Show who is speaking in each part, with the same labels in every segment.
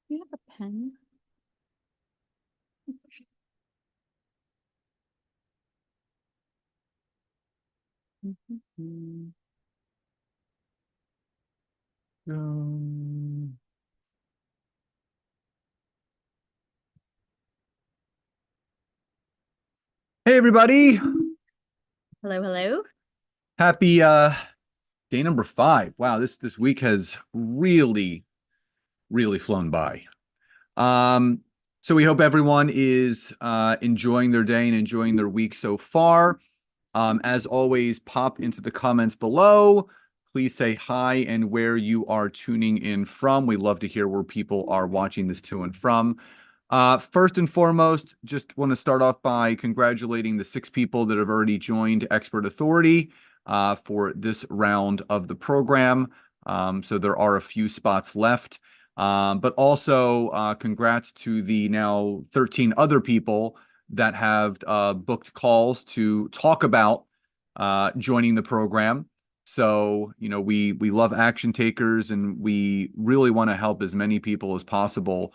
Speaker 1: Do you have a pen?
Speaker 2: Hey everybody.
Speaker 1: Hello, hello.
Speaker 2: Happy day number 5. Wow, this week has really flown by. Um so we hope everyone is enjoying their day and enjoying their week so far. As always, pop into the comments below. Please say hi and where you are tuning in from. We love to hear where people are watching this to and from. First and foremost, just want to start off by congratulating the 6 people that have already joined Expert Authority for this round of the program. So there are a few spots left. But also, congrats to the now 13 other people that have booked calls to talk about joining the program. So, we love action takers and we really want to help as many people as possible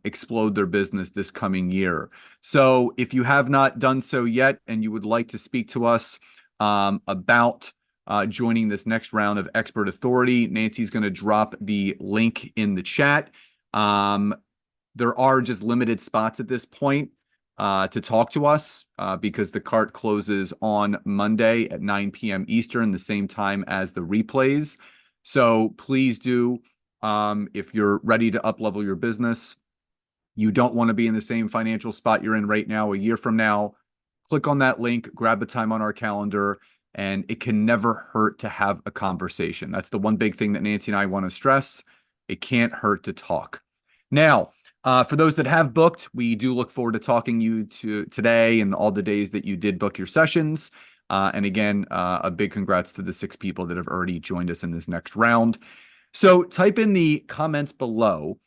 Speaker 2: explode their business this coming year. So if you have not done so yet and you would like to speak to us about joining this next round of Expert Authority, Nancy's going to drop the link in the chat. There are just limited spots at this point to talk to us because the cart closes on Monday at 9 p.m. Eastern, the same time as the replays. So please do, if you're ready to up-level your business, you don't want to be in the same financial spot you're in right now a year from now, click on that link, grab a time on our calendar, and it can never hurt to have a conversation. That's the one big thing that Nancy and I want to stress. It can't hurt to talk. Now, for those that have booked, we do look forward to talking you to today and all the days that you did book your sessions. And again, a big congrats to the 6 people that have already joined us in this next round. So type in the comments below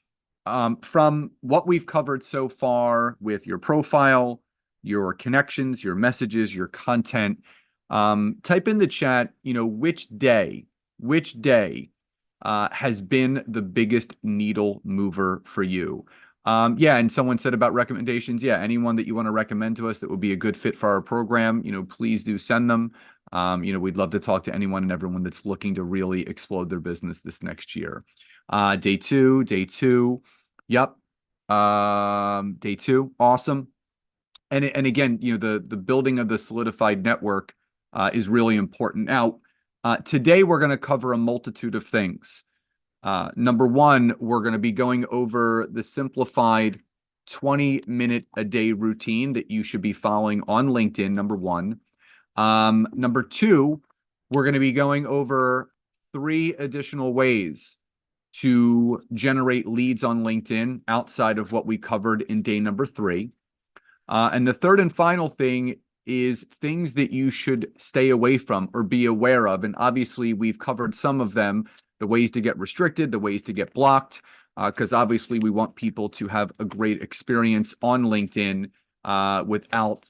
Speaker 2: from what we've covered so far with your profile, your connections, your messages, your content. Type in the chat, which day has been the biggest needle mover for you. Yeah, and someone said about recommendations. Yeah, anyone that you want to recommend to us that would be a good fit for our program, please do send them. We'd love to talk to anyone and everyone that's looking to really explode their business this next year. Day two. Yep. Day two. Awesome. And again, the building of the solidified network is really important. Now, today we're going to cover a multitude of things. Number one, we're going to be going over the simplified 20-minute a day routine that you should be following on LinkedIn, number one. Number two, we're going to be going over 3 additional ways to generate leads on LinkedIn outside of what we covered in day number 3. And the third and final thing is things that you should stay away from or be aware of. And obviously, we've covered some of them, the ways to get restricted, the ways to get blocked, because obviously we want people to have a great experience on LinkedIn without,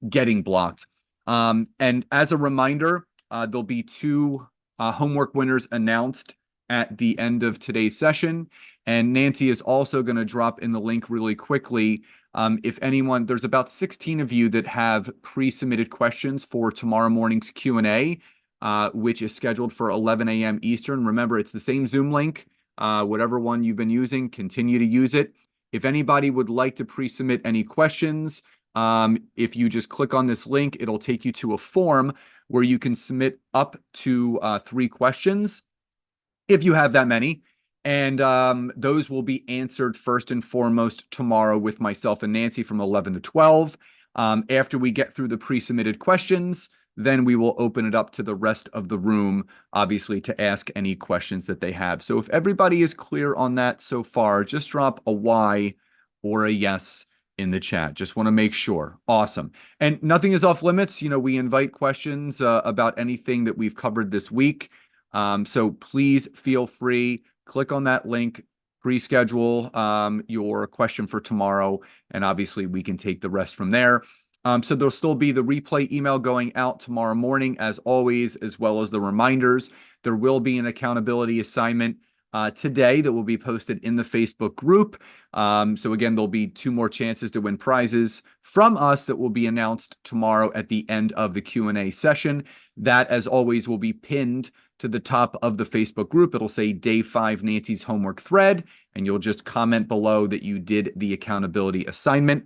Speaker 2: getting blocked. And as a reminder, there'll be 2 homework winners announced at the end of today's session. And Nancy is also going to drop in the link really quickly. If anyone, there's about 16 of you that have pre-submitted questions for tomorrow morning's Q&A, which is scheduled for 11 a.m. Eastern. Remember, it's the same Zoom link. Whatever one you've been using, continue to use it. If anybody would like to pre-submit any questions, if you just click on this link, it'll take you to a form where you can submit up to 3 questions, if you have that many. And those will be answered first and foremost tomorrow with myself and Nancy from 11 to 12. After we get through the pre-submitted questions, then we will open it up to the rest of the room, obviously, to ask any questions that they have. So if everybody is clear on that so far, just drop a Y or a yes in the chat. Just want to make sure. Awesome. And nothing is off limits. We invite questions about anything that we've covered this week. So please feel free, click on that link, pre-schedule your question for tomorrow, and obviously we can take the rest from there. So there'll still be the replay email going out tomorrow morning, as always, as well as the reminders. There will be an accountability assignment today that will be posted in the Facebook group. So again, there'll be 2 more chances to win prizes from us that will be announced tomorrow at the end of the Q&A session. That, as always, will be pinned to the top of the Facebook group. It'll say Day 5 Nancy's homework thread, and you'll just comment below that you did the accountability assignment.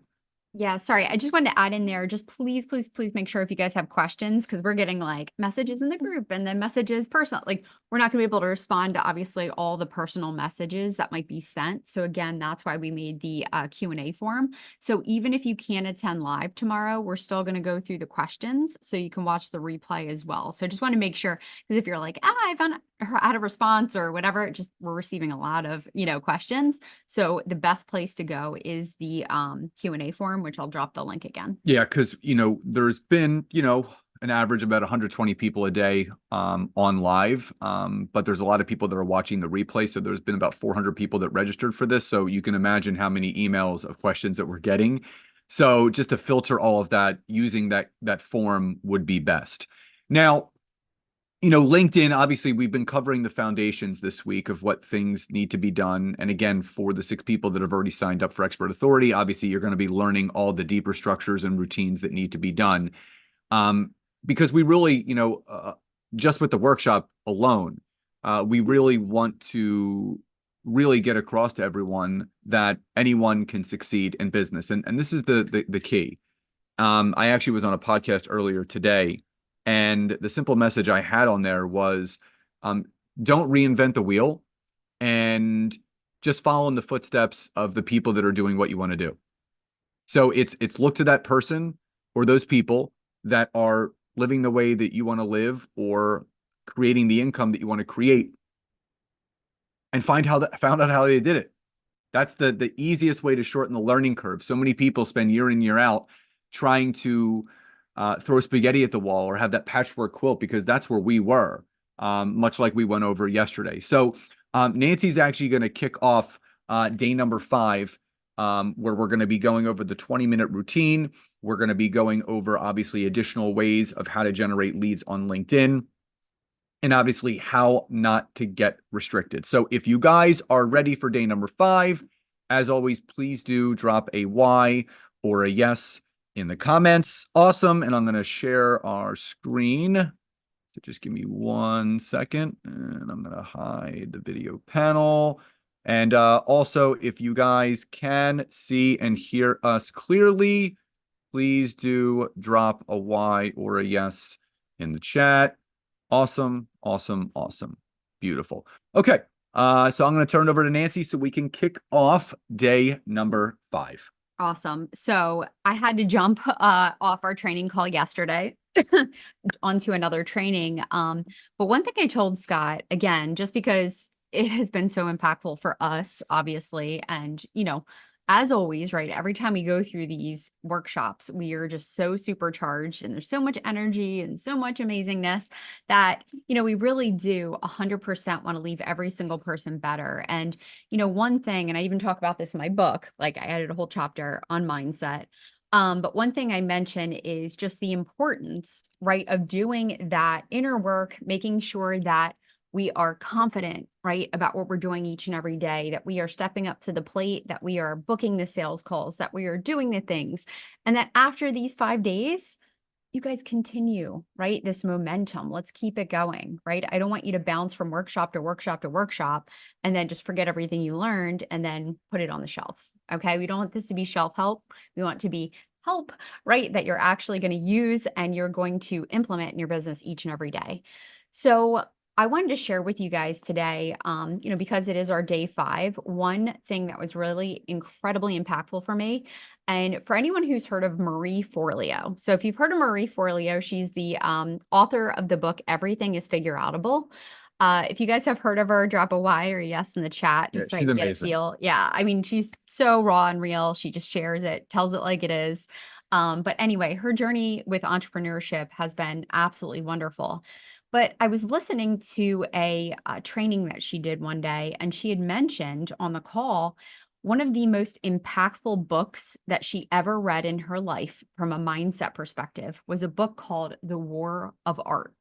Speaker 1: Yeah, sorry. I just wanted to add in there, just please, please, please make sure if you guys have questions, because we're getting like messages in the group and then messages personal. Like we're not going to be able to respond to obviously all the personal messages that might be sent. So again, that's why we made the Q&A form. So even if you can't attend live tomorrow, we're still going to go through the questions so you can watch the replay as well. So I just want to make sure, because if you're like, I had a response or whatever, just we're receiving a lot of, questions. So the best place to go is the Q&A form, which I'll drop the link again.
Speaker 2: Yeah, because there's been an average of about 120 people a day on live, but there's a lot of people that are watching the replay. So there's been about 400 people that registered for this. So you can imagine how many emails of questions that we're getting. So just to filter all of that, using that form would be best. Now, LinkedIn, obviously, we've been covering the foundations this week of what things need to be done. And again, for the 6 people that have already signed up for Expert Authority, obviously, you're going to be learning all the deeper structures and routines that need to be done. Because we really, just with the workshop alone, we really want to really get across to everyone that anyone can succeed in business. And this is the key. I actually was on a podcast earlier today, and the simple message I had on there was, don't reinvent the wheel and just follow in the footsteps of the people that are doing what you want to do. So it's look to that person or those people that are living the way that you want to live or creating the income that you want to create, and found out how they did it. That's the easiest way to shorten the learning curve. So many people spend year in, year out trying to throw spaghetti at the wall or have that patchwork quilt, because that's where we were, much like we went over yesterday. So Nancy's actually going to kick off day number 5, where we're going to be going over the 20-minute routine. We're going to be going over, obviously, additional ways of how to generate leads on LinkedIn, and obviously how not to get restricted. So if you guys are ready for day number 5, as always, please do drop a Y or a yes in the comments. Awesome. And I'm going to share our screen. So just give me 1 second, and I'm going to hide the video panel. And also, if you guys can see and hear us clearly, please do drop a Y or a yes in the chat. Awesome, awesome, awesome. Beautiful. Okay, so I'm going to turn it over to Nancy so we can kick off day number 5.
Speaker 1: Awesome. So I had to jump off our training call yesterday onto another training. But one thing I told Scott, again, just because it has been so impactful for us, obviously, and as always, right, every time we go through these workshops, we are just so supercharged and there's so much energy and so much amazingness that, we really do 100% want to leave every single person better. And, one thing, and I even talk about this in my book, like I added a whole chapter on mindset. But one thing I mention is just the importance, right, of doing that inner work, making sure that we are confident, right, about what we're doing each and every day, that we are stepping up to the plate, that we are booking the sales calls, that we are doing the things. And that after these 5 days, you guys continue, right? This momentum. Let's keep it going, right? I don't want you to bounce from workshop to workshop to workshop and then just forget everything you learned and then put it on the shelf. Okay. We don't want this to be shelf help. We want it to be help, right? That you're actually going to use and you're going to implement in your business each and every day. So I wanted to share with you guys today, because it is our day 5, one thing that was really incredibly impactful for me. And for anyone who's heard of Marie Forleo. So if you've heard of Marie Forleo, she's the author of the book, Everything is Figure Outable. If you guys have heard of her, drop a Y or a yes in the chat, just so I
Speaker 2: she's
Speaker 1: can get a
Speaker 2: amazing.
Speaker 1: feel. Yeah, I mean, she's so raw and real. She just shares it, tells it like it is. But anyway, her journey with entrepreneurship has been absolutely wonderful. But I was listening to a training that she did one day, and she had mentioned on the call one of the most impactful books that she ever read in her life from a mindset perspective was a book called The War of Art.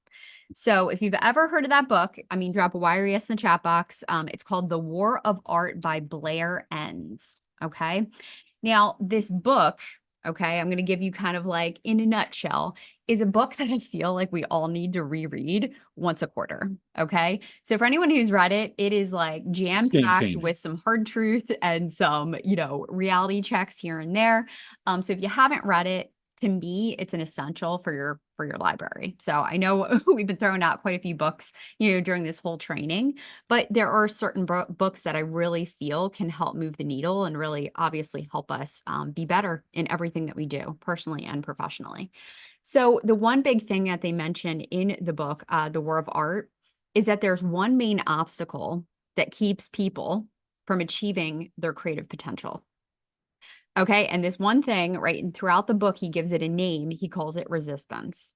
Speaker 1: So if you've ever heard of that book, I mean, drop a wire yes in the chat box. It's called The War of Art by Blair Enns. Okay. Now, this book, okay, I'm going to give you kind of like in a nutshell, is a book that I feel like we all need to reread once a quarter. Okay. So for anyone who's read it, it is like jam
Speaker 2: Game
Speaker 1: packed
Speaker 2: changing.
Speaker 1: with some hard truth and some, reality checks here and there. So if you haven't read it, to me, it's an essential for your library. So I know we've been throwing out quite a few books, during this whole training, but there are certain books that I really feel can help move the needle and really obviously help us be better in everything that we do, personally and professionally. So the one big thing that they mention in the book, The War of Art, is that there's one main obstacle that keeps people from achieving their creative potential. Okay. And this one thing, right, and throughout the book, he gives it a name. He calls it resistance.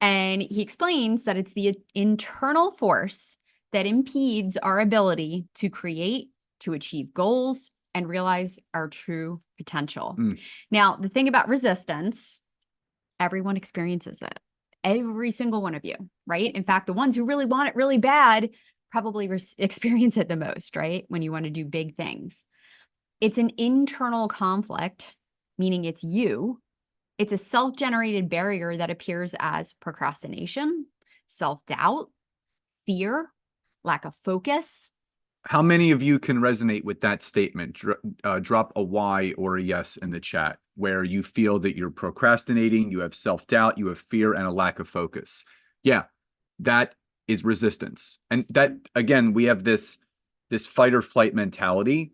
Speaker 1: And he explains that it's the internal force that impedes our ability to create, to achieve goals, and realize our true potential.
Speaker 2: Mm.
Speaker 1: Now, the thing about resistance, everyone experiences it. Every single one of you, right? In fact, the ones who really want it really bad probably experience it the most, right? When you want to do big things. It's an internal conflict, meaning it's you. It's a self-generated barrier that appears as procrastination, self-doubt, fear, lack of focus.
Speaker 2: How many of you can resonate with that statement? Drop a Y or a yes in the chat where you feel that you're procrastinating, you have self-doubt, you have fear, and a lack of focus. Yeah, that is resistance. And that, again, we have this fight or flight mentality,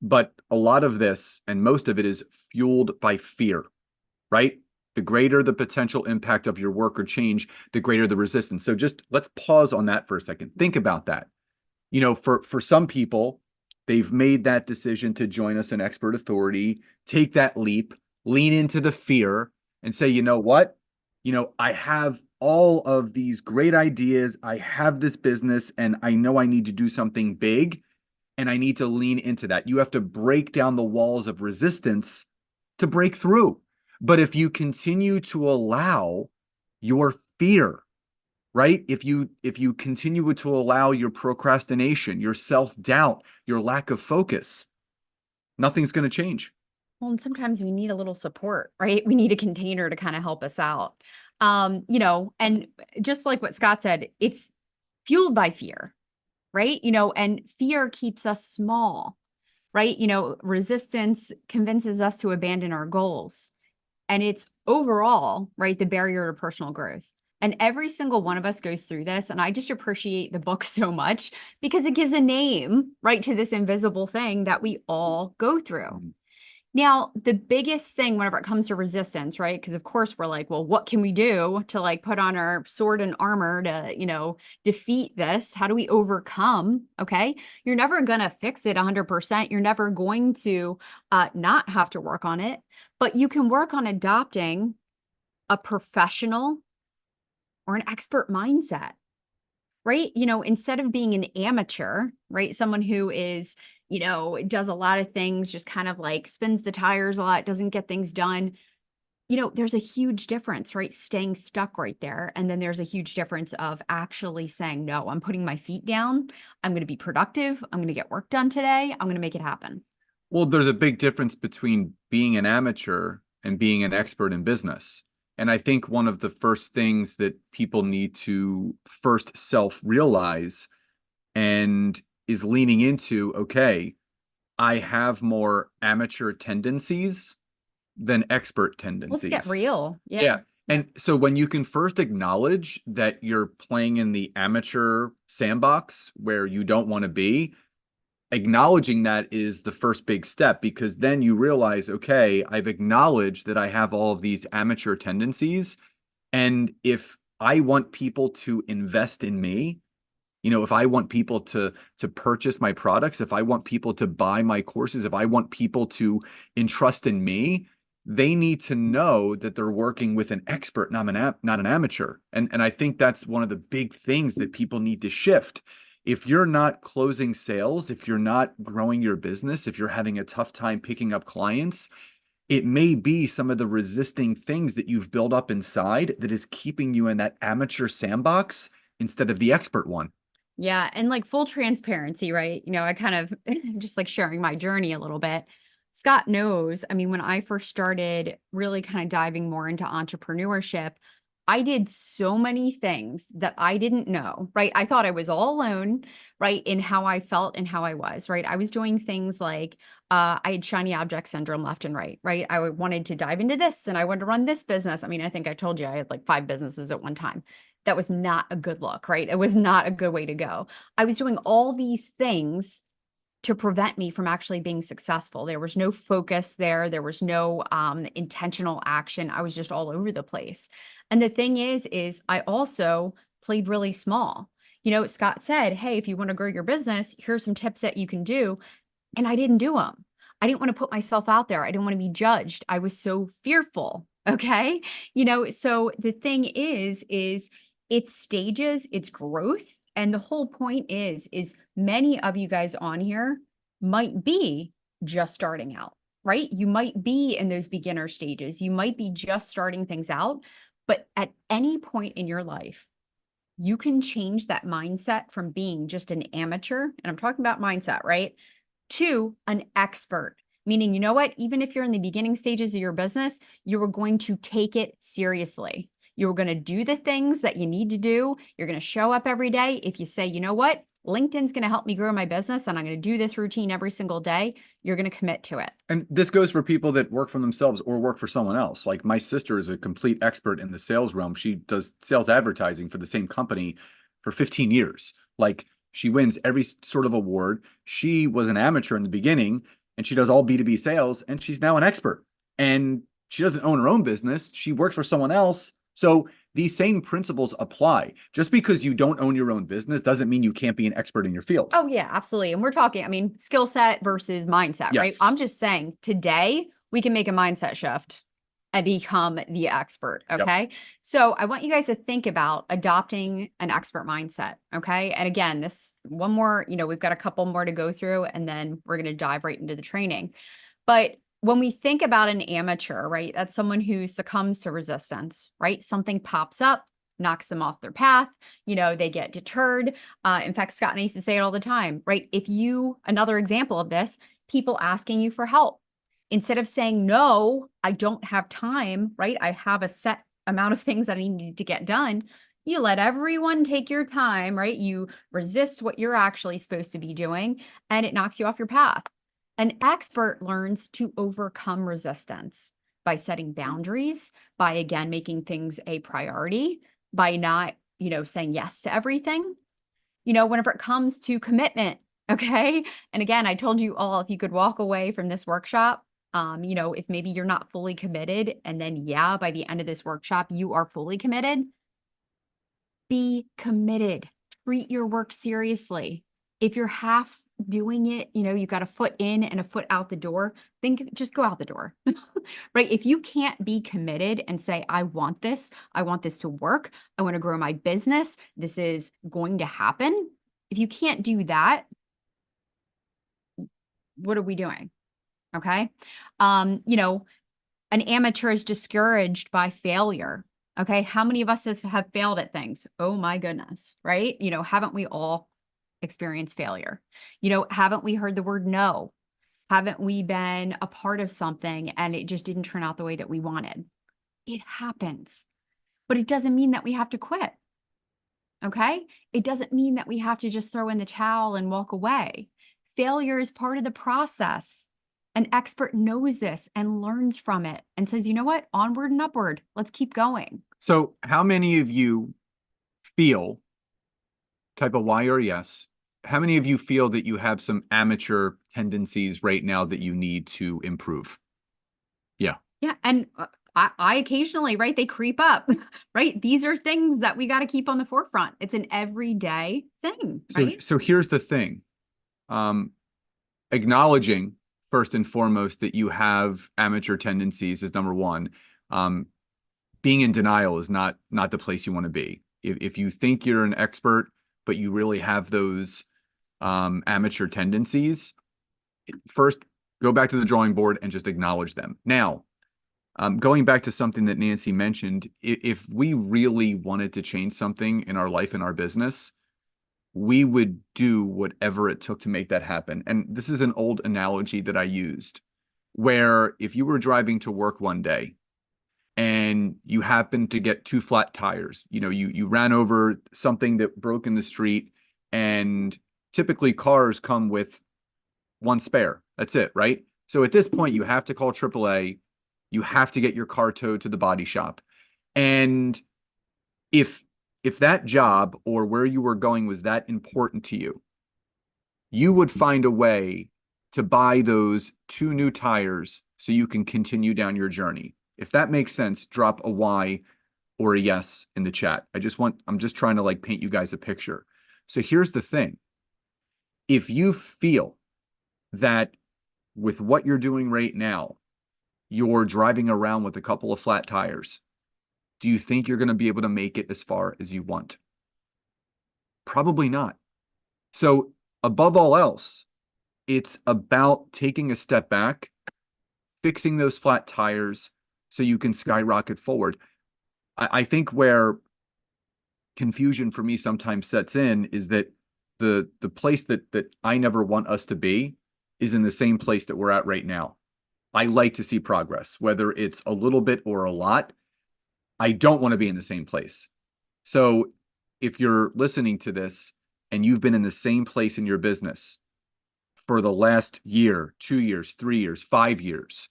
Speaker 2: but a lot of this and most of it is fueled by fear, right? The greater the potential impact of your work or change, the greater the resistance. So just let's pause on that for a second. Think about that. For some people, they've made that decision to join us in expert authority, take that leap, lean into the fear, and say, you know what? I have all of these great ideas. I have this business, and I know I need to do something big, and I need to lean into that. You have to break down the walls of resistance to break through. But if you continue to allow your fear, right? If you continue to allow your procrastination, your self-doubt, your lack of focus, nothing's going to change.
Speaker 1: Well, and sometimes we need a little support, right? We need a container to kind of help us out. And just like what Scott said, it's fueled by fear, right? And fear keeps us small, right? Resistance convinces us to abandon our goals. And it's overall, right, the barrier to personal growth. And every single one of us goes through this. And I just appreciate the book so much because it gives a name, right, to this invisible thing that we all go through. Now, the biggest thing whenever it comes to resistance, right? Because of course we're like, well, what can we do to like put on our sword and armor to, defeat this? How do we overcome? Okay. You're never going to fix it 100%. You're never going to not have to work on it, but you can work on adopting a professional or an expert mindset, right? Instead of being an amateur, right? Someone who is, does a lot of things, just kind of like spins the tires a lot, doesn't get things done. There's a huge difference, right? Staying stuck right there. And then there's a huge difference of actually saying, no, I'm putting my feet down. I'm going to be productive. I'm going to get work done today. I'm going to make it happen.
Speaker 2: Well, there's a big difference between being an amateur and being an expert in business. And I think one of the first things that people need to first self-realize and is leaning into, okay, I have more amateur tendencies than expert
Speaker 1: Let's get
Speaker 2: tendencies.
Speaker 1: real. Yeah.
Speaker 2: Yeah. And so when you can first acknowledge that you're playing in the amateur sandbox where you don't want to be, acknowledging that is the first big step because then you realize, okay, I've acknowledged that I have all of these amateur tendencies. And if I want people to invest in me, if I want people to purchase my products, if I want people to buy my courses, if I want people to entrust in me, they need to know that they're working with an expert, not an amateur. And I think that's one of the big things that people need to shift. If you're not closing sales, if you're not growing your business, if you're having a tough time picking up clients, it may be some of the resisting things that you've built up inside that is keeping you in that amateur sandbox instead of the expert one.
Speaker 1: Yeah, and like full transparency, right? I kind of just like sharing my journey a little bit. Scott knows, I mean, when I first started really kind of diving more into entrepreneurship, I did so many things that I didn't know, right? I thought I was all alone, right, in how I felt and how I was, right? I was doing things like I had shiny object syndrome left and right, right? Wanted to dive into this and I wanted to run this business. I mean, I think I told you I had like 5 businesses at one time. That was not a good look, right? It was not a good way to go. I was doing all these things to prevent me from actually being successful. There was no focus there. There was no intentional action. I was just all over the place. And the thing is I also played really small. Scott said, hey, if you want to grow your business, here's some tips that you can do. And I didn't do them. I didn't want to put myself out there. I didn't want to be judged. I was so fearful. Okay. So the thing is it's stages, it's growth. And the whole point is many of you guys on here might be just starting out, right? You might be in those beginner stages. You might be just starting things out, but at any point in your life, you can change that mindset from being just an amateur, and I'm talking about mindset, right? To an expert, meaning, you know what? Even if you're in the beginning stages of your business, you are going to take it seriously. You're going to do the things that you need to do. You're going to show up every day. If you say, you know what? LinkedIn's going to help me grow my business and I'm going to do this routine every single day, you're going to commit to it.
Speaker 2: And this goes for people that work for themselves or work for someone else. Like my sister is a complete expert in the sales realm. She does sales advertising for the same company for 15 years. Like she wins every sort of award. She was an amateur in the beginning and she does all B2B sales and she's now an expert. And she doesn't own her own business. She works for someone else. So these same principles apply. Just because you don't own your own business doesn't mean you can't be an expert in your field.
Speaker 1: Oh, yeah, absolutely. And we're talking, I mean, skill set versus mindset, right?
Speaker 2: Yes.
Speaker 1: I'm just saying today we can make a mindset shift and become the expert.
Speaker 2: Yep.
Speaker 1: Okay. So I want you guys to think about adopting an expert mindset. Okay. And again, this one more, we've got a couple more to go through and then we're going to dive right into the training. But when we think about an amateur, right, that's someone who succumbs to resistance, right? Something pops up, knocks them off their path, they get deterred. In fact, Scott and I used to say it all the time, right? Another example of this, people asking you for help. Instead of saying, no, I don't have time, right? I have a set amount of things that I need to get done. You let everyone take your time, right? You resist what you're actually supposed to be doing, and it knocks you off your path. An expert learns to overcome resistance by setting boundaries, by again making things a priority, by not, saying yes to everything. Whenever it comes to commitment, okay? And again, I told you all if you could walk away from this workshop, if maybe you're not fully committed, and then yeah, by the end of this workshop, you are fully committed, be committed. Treat your work seriously. If you're half doing it, you've got a foot in and a foot out the door, then just go out the door, right? If you can't be committed and say, I want this to work, I want to grow my business, this is going to happen. If you can't do that, what are we doing? Okay. An amateur is discouraged by failure. Okay. How many of us have failed at things? Oh my goodness. Right. Haven't we all experienced failure? Haven't we heard the word no? Haven't we been a part of something and it just didn't turn out the way that we wanted? It happens, but it doesn't mean that we have to quit. Okay. It doesn't mean that we have to just throw in the towel and walk away. Failure is part of the process. An expert knows this and learns from it and says, you know what? Onward and upward. Let's keep going.
Speaker 2: So how many of you feel, type a Y or yes, how many of you feel that you have some amateur tendencies right now that you need to improve? Yeah.
Speaker 1: Yeah. And I occasionally, right, they creep up, right? These are things that we got to keep on the forefront. It's an everyday thing, right?
Speaker 2: So here's the thing. Acknowledging first and foremost that you have amateur tendencies is number one. Being in denial is not the place you want to be. If you think you're an expert, but you really have those amateur tendencies, first Go back to the drawing board and just acknowledge them. Now, going back to something that Nancy mentioned, if we really wanted to change something in our life and our business, we would do whatever it took to make that happen. And this is an old analogy that I used, where if you were driving to work one day and you happened to get two flat tires, you ran over something that broke in the street, and typically cars come with one spare. That's it, right? So at this point, you have to call AAA. You have to get your car towed to the body shop. And if that job or where you were going was that important to you, you would find a way to buy those two new tires so you can continue down your journey. If that makes sense, drop a Y or a yes in the chat. I'm just trying to like paint you guys a picture. So here's the thing. If you feel that with what you're doing right now, you're driving around with a couple of flat tires, do you think you're going to be able to make it as far as you want? Probably not. So above all else, it's about taking a step back, fixing those flat tires so you can skyrocket forward. I think where confusion for me sometimes sets in is that the place that I never want us to be is in the same place that we're at right now. I like to see progress, whether it's a little bit or a lot. I don't want to be in the same place. So if you're listening to this and you've been in the same place in your business for the last year, 2 years, 3 years, 5 years,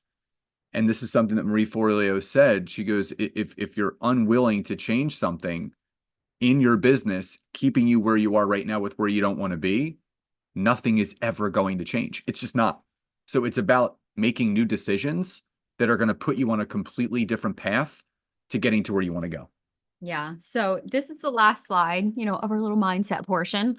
Speaker 2: and this is something that Marie Forleo said, she goes, if you're unwilling to change something in your business, keeping you where you are right now with where you don't want to be, nothing is ever going to change. It's just not. So it's about making new decisions that are going to put you on a completely different path to getting to where you want to go.
Speaker 1: Yeah. So this is the last slide, of our little mindset portion.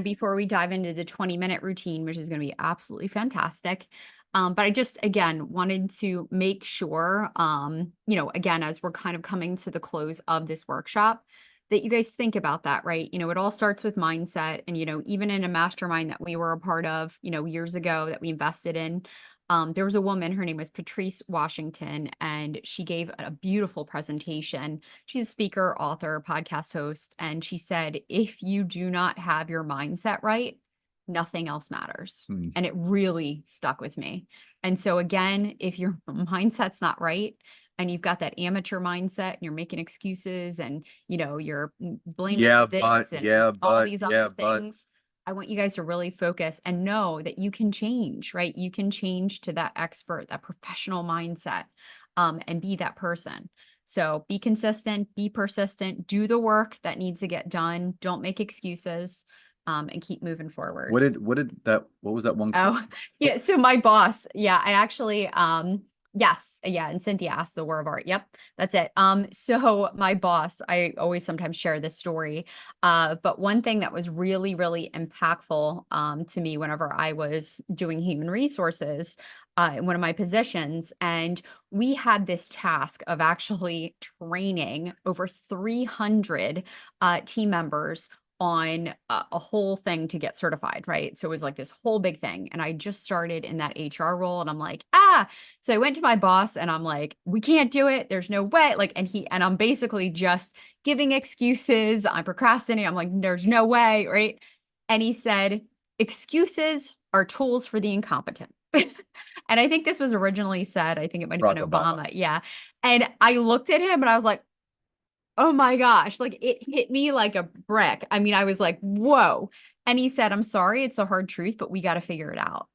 Speaker 1: Before we dive into the 20-minute routine, which is going to be absolutely fantastic. But I just, again, wanted to make sure, again, as we're kind of coming to the close of this workshop, that you guys think about that, right? It all starts with mindset. And, even in a mastermind that we were a part of, years ago that we invested in, there was a woman, her name was Patrice Washington, and she gave a beautiful presentation. She's a speaker, author, podcast host, and she said, if you do not have your mindset right, nothing else matters. And it really stuck with me. And so again, if your mindset's not right, and you've got that amateur mindset and you're making excuses and, you're blaming this and all these other things, I want you guys to really focus and know that you can change, right? You can change to that expert, that professional mindset, and be that person. So be consistent, be persistent, do the work that needs to get done. Don't make excuses, and keep moving forward.
Speaker 2: What was that one?
Speaker 1: Oh, yeah. So my boss, yeah, I actually, yes, yeah. And Cynthia asked the word of art. Yep, that's it. So my boss, I always sometimes share this story. But one thing that was really, really impactful, to me whenever I was doing human resources, in one of my positions, and we had this task of actually training over 300 team members on a whole thing to get certified, right? So it was like this whole big thing. And I just started in that HR role and I'm like, so I went to my boss and I'm like, we can't do it. There's no way. And I'm basically just giving excuses. I'm procrastinating. I'm like, there's no way, right? And he said, excuses are tools for the incompetent. And I think this was originally said, I think it might have been Obama. Yeah. And I looked at him and I was like, oh my gosh, like it hit me like a brick. I mean, I was like, whoa. And he said, I'm sorry, it's a hard truth, but we got to figure it out.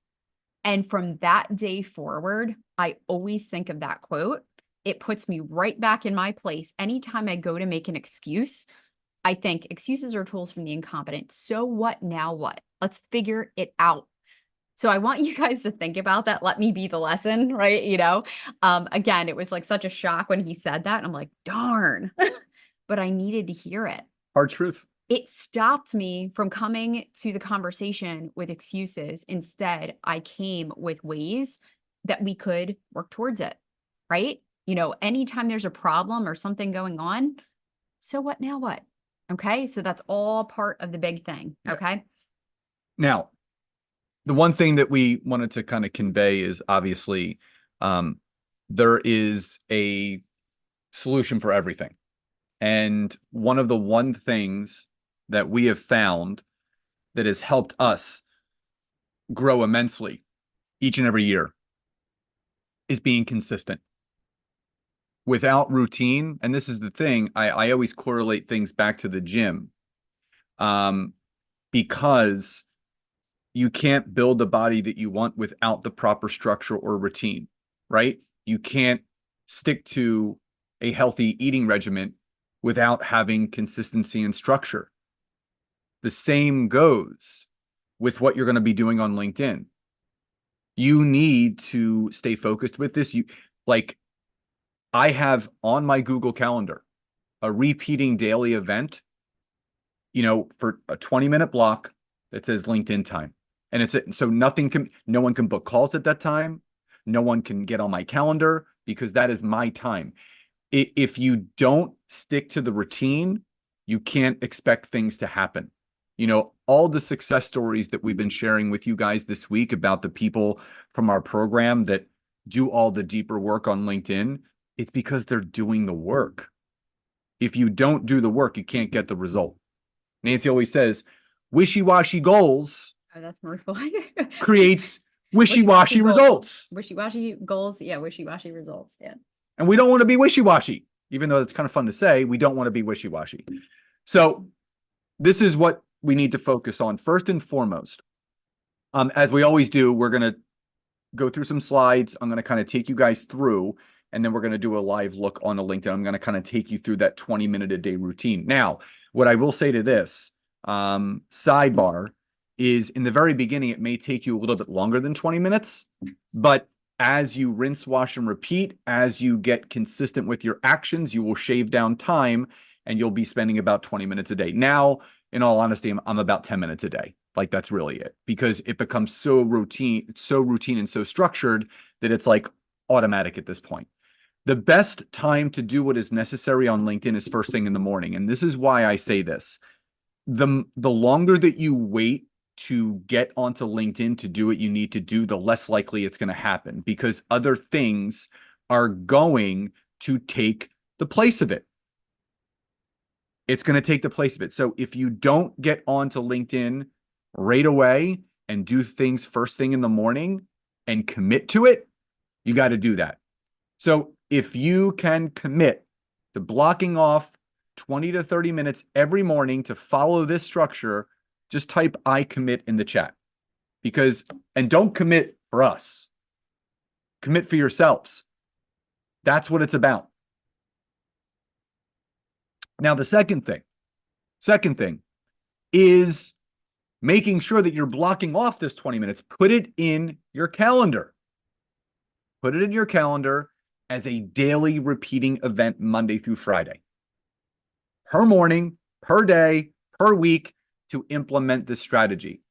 Speaker 1: And from that day forward, I always think of that quote. It puts me right back in my place. Anytime I go to make an excuse, I think excuses are tools from the incompetent. So what now? What? Let's figure it out. So I want you guys to think about that. Let me be the lesson, right? Again, it was like such a shock when he said that. And I'm like, darn. But I needed to hear it.
Speaker 2: Hard truth.
Speaker 1: It stopped me from coming to the conversation with excuses. Instead, I came with ways that we could work towards it, right? Anytime there's a problem or something going on, so what now what? Okay. So that's all part of the big thing. Okay.
Speaker 2: Now, the one thing that we wanted to kind of convey is obviously um, there is a solution for everything. And one things that we have found that has helped us grow immensely each and every year is being consistent. Without routine, and this is the thing, I always correlate things back to the gym, um, because you can't build the body that you want without the proper structure or routine, right? You can't stick to a healthy eating regimen without having consistency and structure. The same goes with what you're going to be doing on LinkedIn. You need to stay focused with this. Like I have on my Google Calendar a repeating daily event, for a 20-minute block that says LinkedIn time. And so no one can book calls at that time. No one can get on my calendar because that is my time. If you don't stick to the routine, you can't expect things to happen. All the success stories that we've been sharing with you guys this week about the people from our program that do all the deeper work on LinkedIn, it's because they're doing the work. If you don't do the work, you can't get the result. Nancy always says, wishy-washy goals
Speaker 1: Oh, that's mirthful.
Speaker 2: creates
Speaker 1: Wishy-washy
Speaker 2: wishy-washy
Speaker 1: goals.
Speaker 2: results.
Speaker 1: Wishy-washy goals. Yeah, wishy-washy results. Yeah.
Speaker 2: And we don't want to be wishy-washy, even though it's kind of fun to say, we don't want to be wishy-washy. So this is what we need to focus on first and foremost. As we always do, we're going to go through some slides. I'm going to kind of take you guys through, and then we're going to do a live look on a LinkedIn. I'm going to kind of take you through that 20-minute a day routine. Now, what I will say to this sidebar is in the very beginning, it may take you a little bit longer than 20 minutes, but as you rinse, wash, and repeat, as you get consistent with your actions, you will shave down time and you'll be spending about 20 minutes a day. Now, in all honesty, I'm about 10 minutes a day. Like that's really it, because it becomes so routine and so structured that it's like automatic at this point. The best time to do what is necessary on LinkedIn is first thing in the morning. And this is why I say this. The longer that you wait to get onto LinkedIn to do what you need to do, the less likely it's going to happen because other things are going to take the place of it. It's going to take the place of it. So if you don't get onto LinkedIn right away and do things first thing in the morning and commit to it, you got to do that. So if you can commit to blocking off 20 to 30 minutes every morning to follow this structure, just type I commit in the chat. And don't commit for us. Commit for yourselves. That's what it's about. Now, the second thing is making sure that you're blocking off this 20 minutes. Put it in your calendar. Put it in your calendar as a daily repeating event Monday through Friday. Per morning, per day, per week to implement this strategy.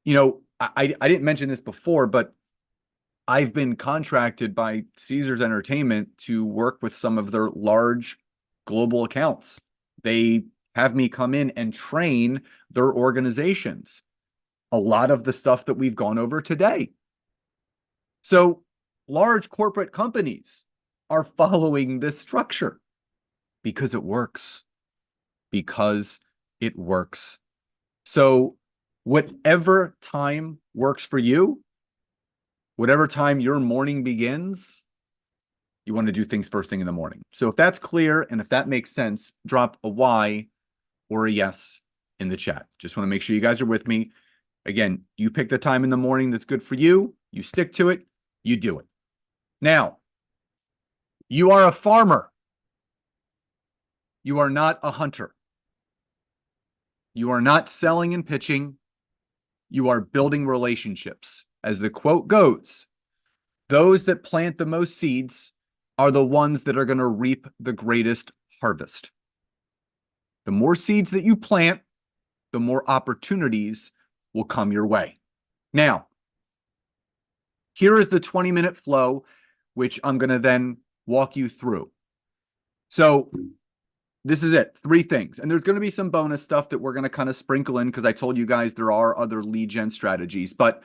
Speaker 2: I didn't mention this before, but I've been contracted by Caesars Entertainment to work with some of their large global accounts. They have me come in and train their organizations. A lot of the stuff that we've gone over today. So large corporate companies are following this structure because it works. Because it works. So whatever time works for you, whatever time your morning begins, you want to do things first thing in the morning. So if that's clear and if that makes sense, drop a Y or a yes in the chat. Just want to make sure you guys are with me. Again, you pick the time in the morning that's good for you. You stick to it. You do it. Now, you are a farmer. You are not a hunter. You are not selling and pitching. You are building relationships. As the quote goes, those that plant the most seeds are the ones that are going to reap the greatest harvest. The more seeds that you plant, the more opportunities will come your way. Now, here is the 20-minute flow, which I'm going to then walk you through. So This is it. 3 things. And there's going to be some bonus stuff that we're going to kind of sprinkle in because I told you guys there are other lead gen strategies. But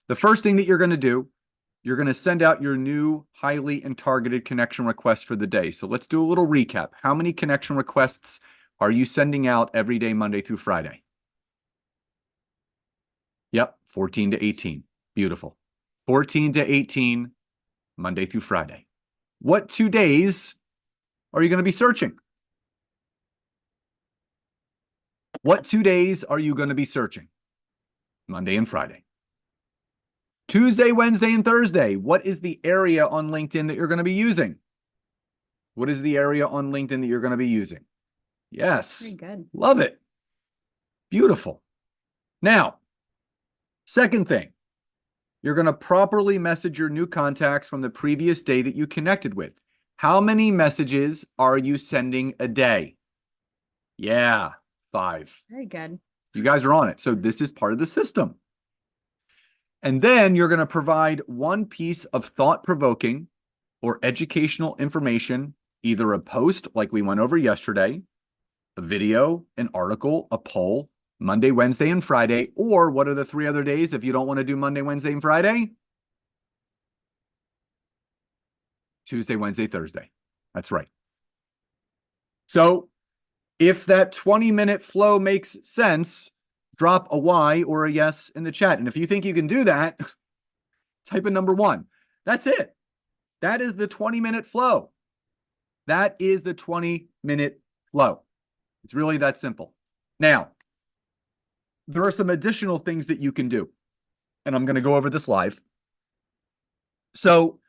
Speaker 2: the first thing that you're going to do, you're going to send out your new highly and targeted connection requests for the day. So let's do a little recap. How many connection requests are you sending out every day, Monday through Friday? Yep, 14 to 18. Beautiful. 14 to 18, Monday through Friday. What 2 days are you going to be searching? What 2 days are you going to be searching? Monday and Friday. Tuesday, Wednesday, and Thursday. What is the area on LinkedIn that you're going to be using? What is the area on LinkedIn that you're going to be using? Yes.
Speaker 1: Very good.
Speaker 2: Love it. Beautiful. Now, second thing, you're going to properly message your new contacts from the previous day that you connected with. How many messages are you sending a day? Yeah, 5.
Speaker 1: Very good.
Speaker 2: You guys are on it. So this is part of the system. And then you're going to provide one piece of thought-provoking or educational information, either a post like we went over yesterday, a video, an article, a poll, Monday, Wednesday, and Friday. Or what are the 3 other days if you don't want to do Monday, Wednesday, and Friday? Tuesday, Wednesday, Thursday. That's right. So if that 20-minute flow makes sense, drop a Y or a yes in the chat. And if you think you can do that, type in number 1. That's it. That is the 20-minute flow. That is the 20-minute flow. It's really that simple. Now, there are some additional things that you can do, and I'm going to go over this live. So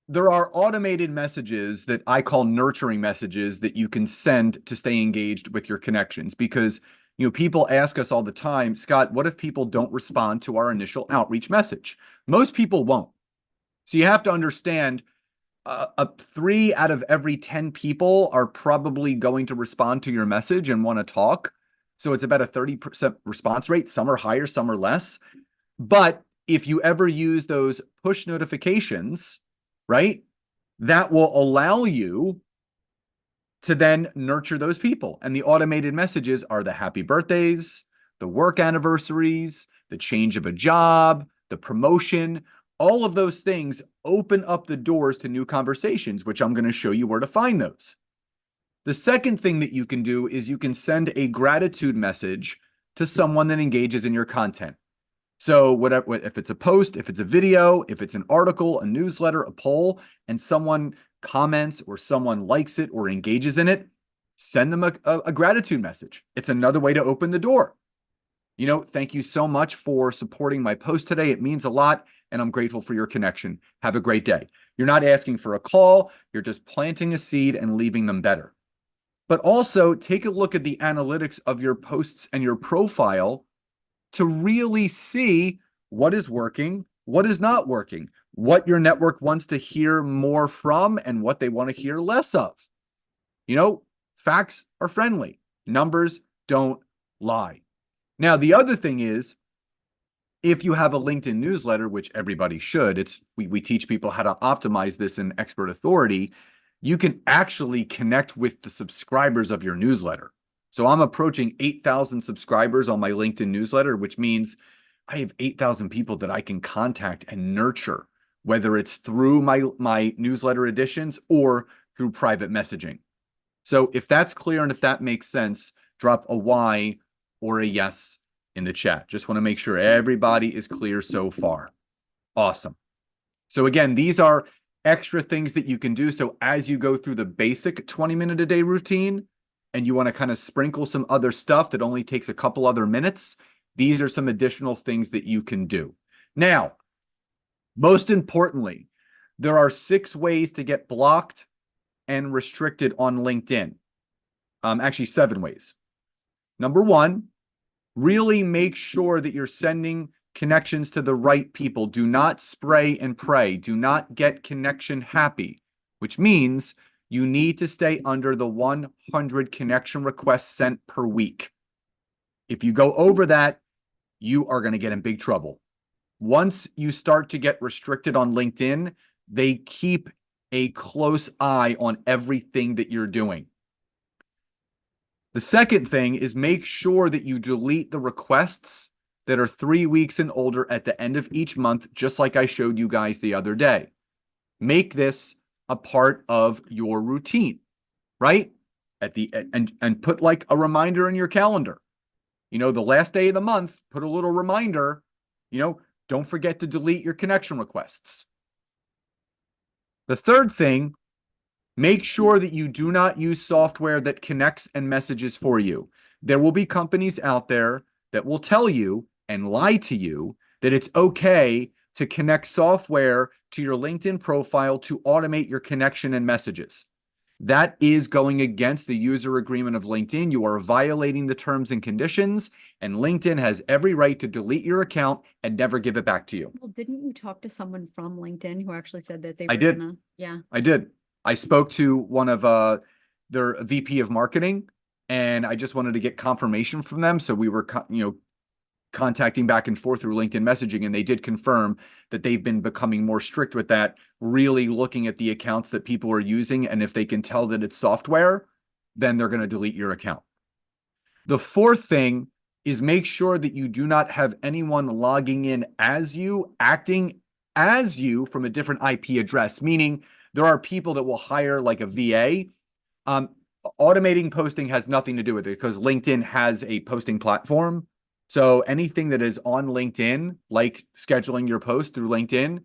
Speaker 2: there are automated messages that I call nurturing messages that you can send to stay engaged with your connections, because people ask us all the time, Scott, what if people don't respond to our initial outreach message? Most people won't. So you have to understand 3 out of every 10 people are probably going to respond to your message and want to talk. So it's about a 30% response rate. Some are higher, some are less. But if you ever use those push notifications, right, that will allow you to then nurture those people. And the automated messages are the happy birthdays, the work anniversaries, the change of a job, the promotion. All of those things open up the doors to new conversations, which I'm going to show you where to find those. The second thing that you can do is you can send a gratitude message to someone that engages in your content. So whatever, if it's a post, if it's a video, if it's an article, a newsletter, a poll, and someone comments or someone likes it or engages in it, send them a gratitude message. It's another way to open the door. Thank you so much for supporting my post today. It means a lot, and I'm grateful for your connection. Have a great day. You're not asking for a call. You're just planting a seed and leaving them better. But also take a look at the analytics of your posts and your profile to really see what is working, what is not working, what your network wants to hear more from, and what they want to hear less of. Facts are friendly. Numbers don't lie. Now, the other thing is, if you have a LinkedIn newsletter, which everybody should, we teach people how to optimize this in Expert Authority, you can actually connect with the subscribers of your newsletter. So I'm approaching 8,000 subscribers on my LinkedIn newsletter, which means I have 8,000 people that I can contact and nurture, whether it's through my newsletter editions or through private messaging. So if that's clear and if that makes sense, drop a Y or a yes in the chat. Just want to make sure everybody is clear so far. Awesome. So again, these are extra things that you can do. So as you go through the basic 20-minute a day routine and you want to kind of sprinkle some other stuff that only takes a couple other minutes, these are some additional things that you can do. Now, most importantly, there are 6 ways to get blocked and restricted on LinkedIn. Actually, 7 ways. Number 1, really make sure that you're sending connections to the right people. Do not spray and pray. Do not get connection happy, which means you need to stay under the 100 connection requests sent per week. If you go over that, you are going to get in big trouble. Once you start to get restricted on LinkedIn, they keep a close eye on everything that you're doing. The second thing is make sure that you delete the requests that are 3 weeks and older at the end of each month, just like I showed you guys the other day. Make this a part of your routine, right? And put like a reminder in your calendar. The last day of the month, put a little reminder, don't forget to delete your connection requests. The third thing, make sure that you do not use software that connects and messages for you. There will be companies out there that will tell you and lie to you that it's okay to connect software to your LinkedIn profile to automate your connection and messages. That is going against the user agreement of LinkedIn. You are violating the terms and conditions, and LinkedIn has every right to delete your account and never give it back to you.
Speaker 1: Well, didn't you talk to someone from LinkedIn who actually said that they
Speaker 2: I
Speaker 1: were
Speaker 2: did.
Speaker 1: gonna, yeah.
Speaker 2: I did. I spoke to one of their VP of marketing, and I just wanted to get confirmation from them. So we were, contacting back and forth through LinkedIn messaging, and they did confirm that they've been becoming more strict with that, really looking at the accounts that people are using. And if they can tell that it's software, then they're going to delete your account. The fourth thing is make sure that you do not have anyone logging in as you, acting as you from a different IP address, meaning there are people that will hire like a VA. Automating posting has nothing to do with it because LinkedIn has a posting platform. So anything that is on LinkedIn, like scheduling your post through LinkedIn,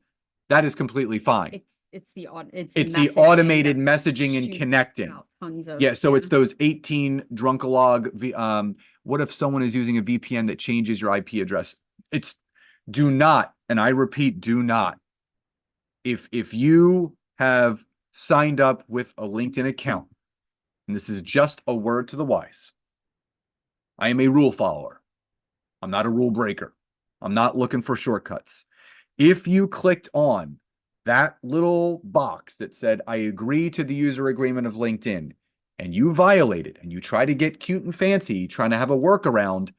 Speaker 2: that is completely fine.
Speaker 1: It's the
Speaker 2: It's the
Speaker 1: messaging
Speaker 2: automated
Speaker 1: that
Speaker 2: messaging and
Speaker 1: shoots
Speaker 2: connecting.
Speaker 1: out tons of,
Speaker 2: Yeah, so it's those 18 drunkalog. What if someone is using a VPN that changes your IP address? It's do not, and I repeat, do not. If you have signed up with a LinkedIn account, and this is just a word to the wise, I am a rule follower. I'm not a rule breaker. I'm not looking for shortcuts. If you clicked on that little box that said, I agree to the user agreement of LinkedIn, and you violate it and you try to get cute and fancy, trying to have a workaround,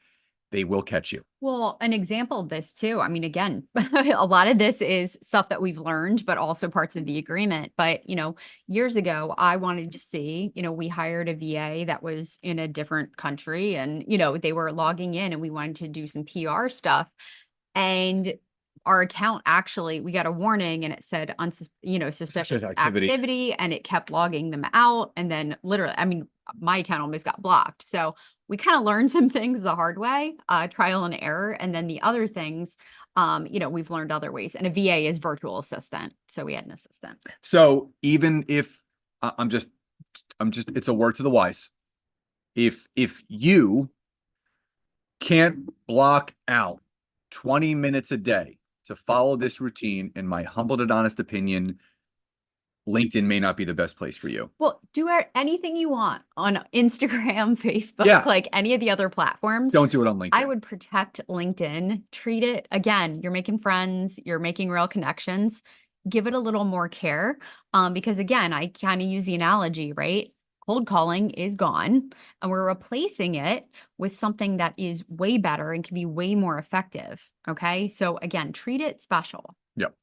Speaker 2: they will catch you.
Speaker 1: Well, an example of this too, I mean, again, a lot of this is stuff that we've learned, but also parts of the agreement. But, years ago, I wanted to see, we hired a VA that was in a different country and, they were logging in and we wanted to do some PR stuff. And our account actually, we got a warning and it said,
Speaker 2: Suspicious
Speaker 1: suspicious
Speaker 2: activity.
Speaker 1: activity, and it kept logging them out. And then literally, I mean, my account almost got blocked. So we kind of learned some things the hard way, trial and error. And then the other things, we've learned other ways. And a VA is virtual assistant. So we had an assistant.
Speaker 2: So even if I'm just, it's a word to the wise. If you can't block out 20 minutes a day to follow this routine, in my humbled and honest opinion, LinkedIn may not be the best place for you.
Speaker 1: Well, do anything you want on Instagram, Facebook,
Speaker 2: Yeah.
Speaker 1: like any of the other platforms.
Speaker 2: Don't do it on LinkedIn.
Speaker 1: I would protect LinkedIn, treat it again, you're making friends, you're making real connections. Give it a little more care. Because again, I kind of use the analogy, right? Cold calling is gone and we're replacing it with something that is way better and can be way more effective. Okay. So again, treat it special.
Speaker 2: Yep.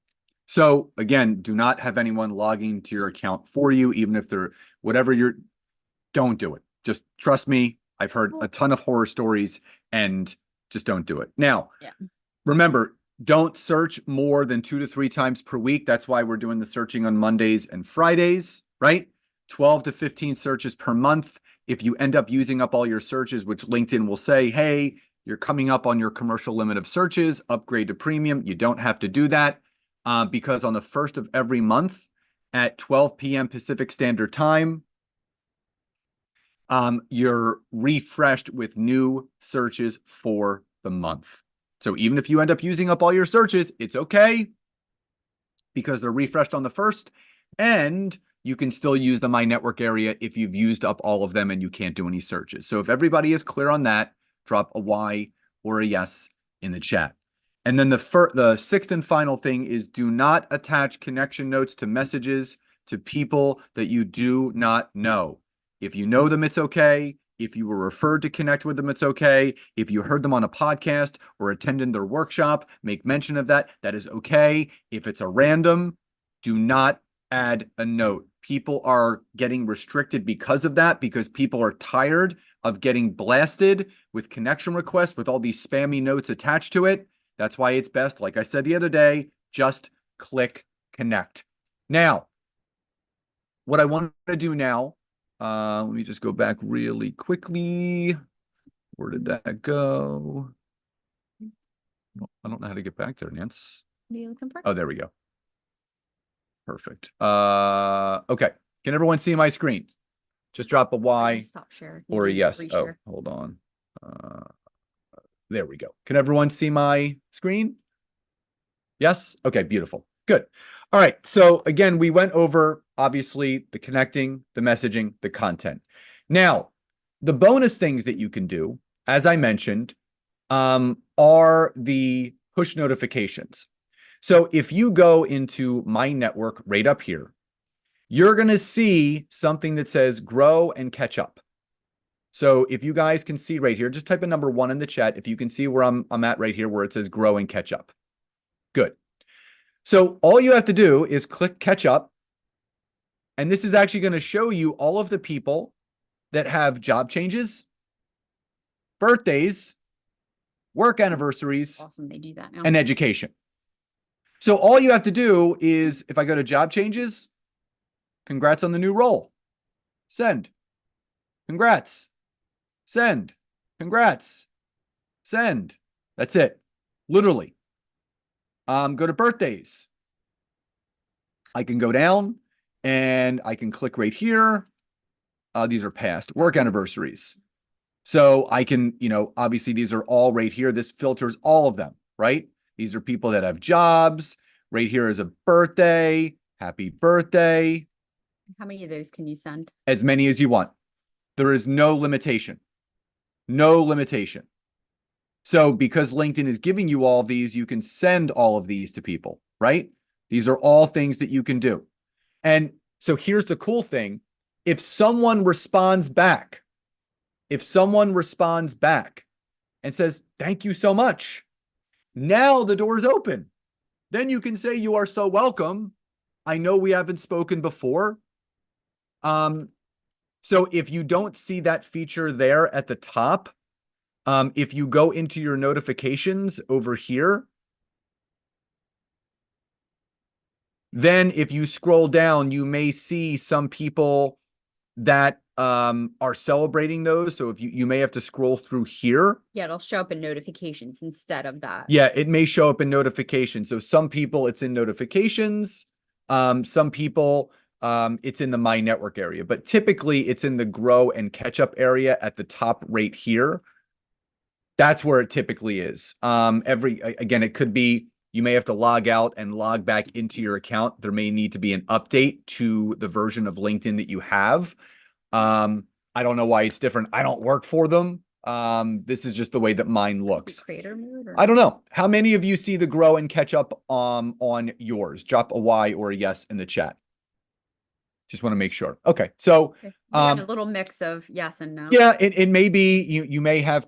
Speaker 2: So again, do not have anyone logging to your account for you, even if they're don't do it. Just trust me. I've heard a ton of horror stories and just don't do it. Now, remember, don't search more than 2 to 3 times per week. That's why we're doing the searching on Mondays and Fridays, right? 12 to 15 searches per month. If you end up using up all your searches, which LinkedIn will say, hey, you're coming up on your commercial limit of searches, upgrade to premium. You don't have to do that because on the first of every month at 12 p.m. Pacific Standard Time, you're refreshed with new searches for the month. So even if you end up using up all your searches, it's okay because they're refreshed on the first, and you can still use the My Network area if you've used up all of them and you can't do any searches. So if everybody is clear on that, drop a Y or a yes in the chat. And then the sixth and final thing is do not attach connection notes to messages to people that you do not know. If you know them, it's okay. If you were referred to connect with them, it's okay. If you heard them on a podcast or attended their workshop, make mention of that. That is okay. If it's a random, do not add a note. People are getting restricted because of that, because people are tired of getting blasted with connection requests with all these spammy notes attached to it. That's why it's best, like I said the other day, just click connect. Now, what I want to do now, let me just go back really quickly. Where did that go? I don't know how to get back there, Nance.
Speaker 1: What are you looking for?
Speaker 2: Oh, there we go. Perfect. Okay. Can everyone see my screen? Just drop a Y
Speaker 1: Stop share.
Speaker 2: or a yes. Oh, hold on. There we go. Can everyone see my screen? Yes? Okay, beautiful. Good. All right. So again, we went over obviously the connecting, the messaging, the content. Now, the bonus things that you can do, as I mentioned, are the push notifications. So if you go into my network right up here, you're going to see something that says grow and catch up. So if you guys can see right here, just type in number 1 in the chat. If you can see where I'm at right here, where it says grow and catch up. Good. So all you have to do is click catch up. And this is actually going to show you all of the people that have job changes, birthdays, work anniversaries,
Speaker 1: Awesome, they do that now.
Speaker 2: and education. So all you have to do is, if I go to job changes, congrats on the new role. Send. Congrats. Send. Congrats. Send. That's it. Literally. Go to birthdays. I can go down and I can click right here. These are past work anniversaries. So I can, obviously these are all right here. This filters all of them, right? These are people that have jobs. Right here is a birthday. Happy birthday.
Speaker 1: How many of those can you send?
Speaker 2: As many as you want. There is no limitation. No limitation. So because LinkedIn is giving you all of these, you can send all of these to people, right? These are all things that you can do. And so here's the cool thing. If someone responds back and says, thank you so much, now the door's open. Then you can say, you are so welcome. I know we haven't spoken before. So if you don't see that feature there at the top, if you go into your notifications over here, then if you scroll down, you may see some people that are celebrating those. So if you may have to scroll through here.
Speaker 1: Yeah, it'll show up in notifications instead of that.
Speaker 2: Yeah, it may show up in notifications. So some people it's in notifications. Some people it's in the My Network area, but typically it's in the grow and catch up area at the top right here. That's where it typically is. Again, it could be you may have to log out and log back into your account. There may need to be an update to the version of LinkedIn that you have. I don't know why it's different. I don't work for them. This is just the way that mine looks.
Speaker 1: Creator mode?
Speaker 2: I don't know. How many of you see the grow and catch up on yours? Drop a Y or a yes in the chat. Just want to make sure. Okay, so
Speaker 1: we got a little mix of yes and no.
Speaker 2: Yeah, it may be you may have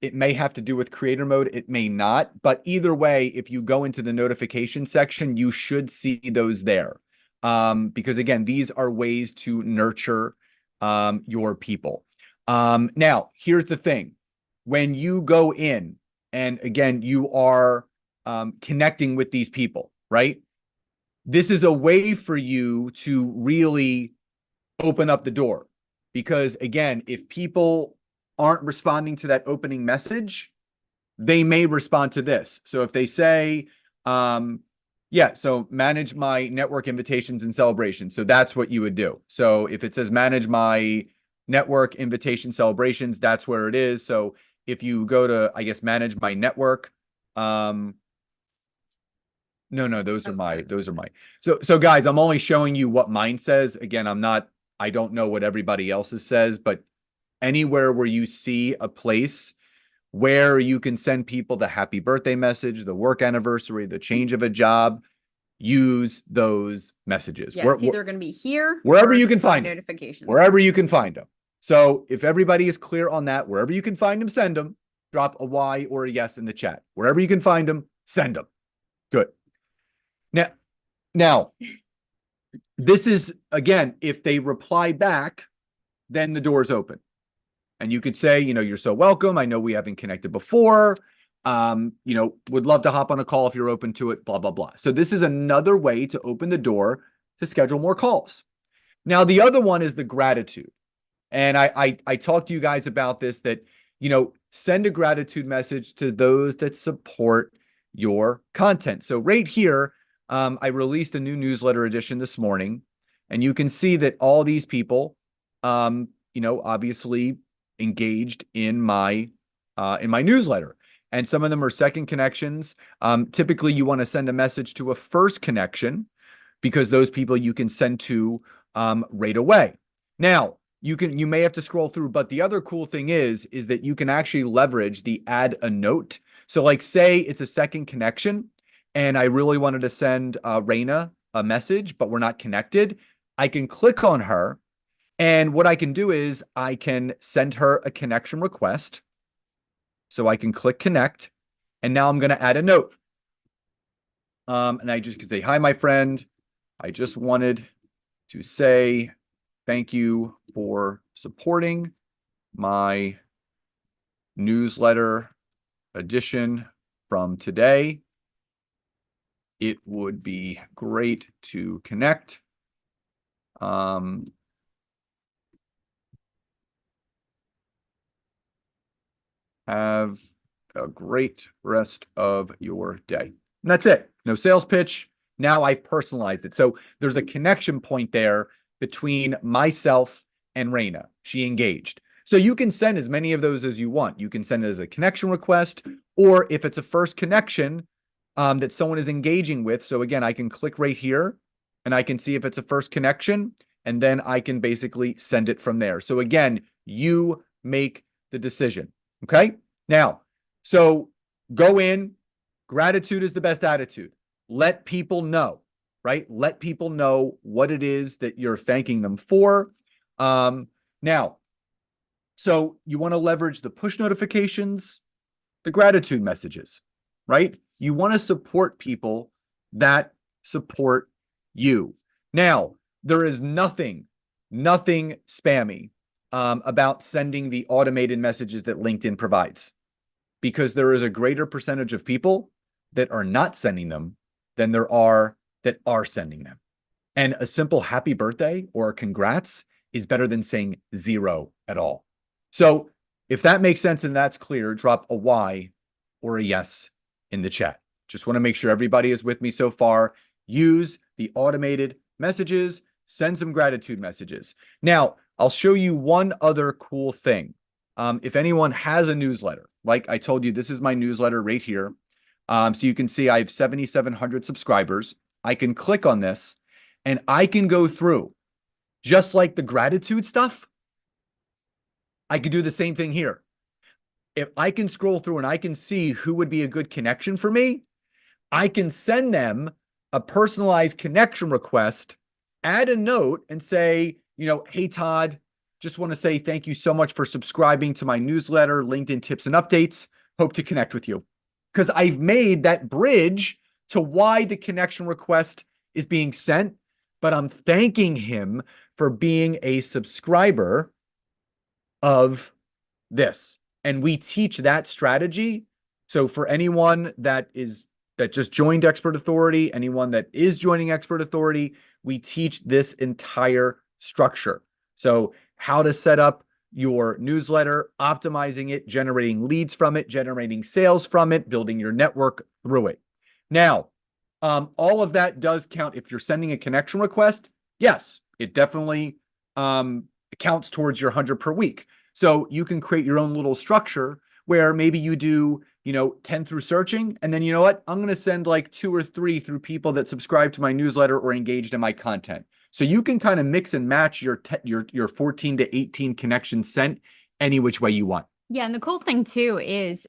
Speaker 2: it may have to do with creator mode. It may not, but either way, if you go into the notification section, you should see those there. Because again, these are ways to nurture your people. Now, here's the thing. When you go in and again, you are connecting with these people, right? This is a way for you to really open up the door. Because again, if people aren't responding to that opening message, they may respond to this. So if they say, so manage my network invitations and celebrations. So that's what you would do. So if it says manage my network invitation celebrations, that's where it is. So if you go to, I guess, manage my network, no, those are my. So guys, I'm only showing you what mine says. Again, I don't know what everybody else's says, but anywhere where you see a place where you can send people the happy birthday message, the work anniversary, the change of a job, use those messages.
Speaker 1: Yeah, it's either going to be here,
Speaker 2: wherever you can find
Speaker 1: notifications.
Speaker 2: Wherever you can find them. So if everybody is clear on that, wherever you can find them, send them. Drop a Y or a yes in the chat. Wherever you can find them, send them. Good. Now, this is, again, if they reply back, then the door's open. And you could say, you're so welcome. I know we haven't connected before. Would love to hop on a call if you're open to it, blah, blah, blah. So this is another way to open the door to schedule more calls. Now, the other one is the gratitude. And I talked to you guys about this, that, send a gratitude message to those that support your content. So right here, I released a new newsletter edition this morning, and you can see that all these people, obviously engaged in my newsletter. And some of them are second connections. Typically, you want to send a message to a first connection because those people you can send to right away. Now, you may have to scroll through, but the other cool thing is that you can actually leverage the add a note. So like say it's a second connection and I really wanted to send Raina a message, but we're not connected. I can click on her, and what I can do is I can send her a connection request. So I can click connect, and now I'm going to add a note. And I just can say, hi, my friend. I just wanted to say thank you for supporting my newsletter edition from today. It would be great to connect. Have a great rest of your day. And that's it. No sales pitch. Now I've personalized it. So there's a connection point there between myself and Raina. She engaged. So you can send as many of those as you want. You can send it as a connection request, or if it's a first connection that someone is engaging with. So again, I can click right here and I can see if it's a first connection, and then I can basically send it from there. So again, you make the decision. Okay. Now, so go in. Gratitude is the best attitude. Let people know, right? Let people know what it is that you're thanking them for. Now, so you want to leverage the push notifications, the gratitude messages, right? You want to support people that support you. Now, there is nothing spammy about sending the automated messages that LinkedIn provides, because there is a greater percentage of people that are not sending them than there are that are sending them. And a simple happy birthday or congrats is better than saying zero at all. So if that makes sense and that's clear, drop a Y or a yes in the chat. Just want to make sure everybody is with me so far. Use the automated messages, send some gratitude messages. Now, I'll show you one other cool thing. If anyone has a newsletter, like I told you, this is my newsletter right here. So you can see I have 7,700 subscribers. I can click on this and I can go through, just like the gratitude stuff. I could do the same thing here. If I can scroll through and I can see who would be a good connection for me, I can send them a personalized connection request, add a note and say, hey, Todd, just want to say thank you so much for subscribing to my newsletter, LinkedIn tips and updates. Hope to connect with you. Because I've made that bridge to why the connection request is being sent, but I'm thanking him for being a subscriber of this. And we teach that strategy. So for anyone that just joined Expert Authority, anyone that is joining Expert Authority, we teach this entire structure. So how to set up your newsletter, optimizing it, generating leads from it, generating sales from it, building your network through it. Now, all of that does count. If you're sending a connection request, yes, it definitely counts towards your 100 per week. So you can create your own little structure where maybe you do, 10 through searching. And then you know what? I'm going to send like 2 or 3 through people that subscribe to my newsletter or engaged in my content. So you can kind of mix and match your 14 to 18 connections sent any which way you want.
Speaker 1: Yeah, and the cool thing too is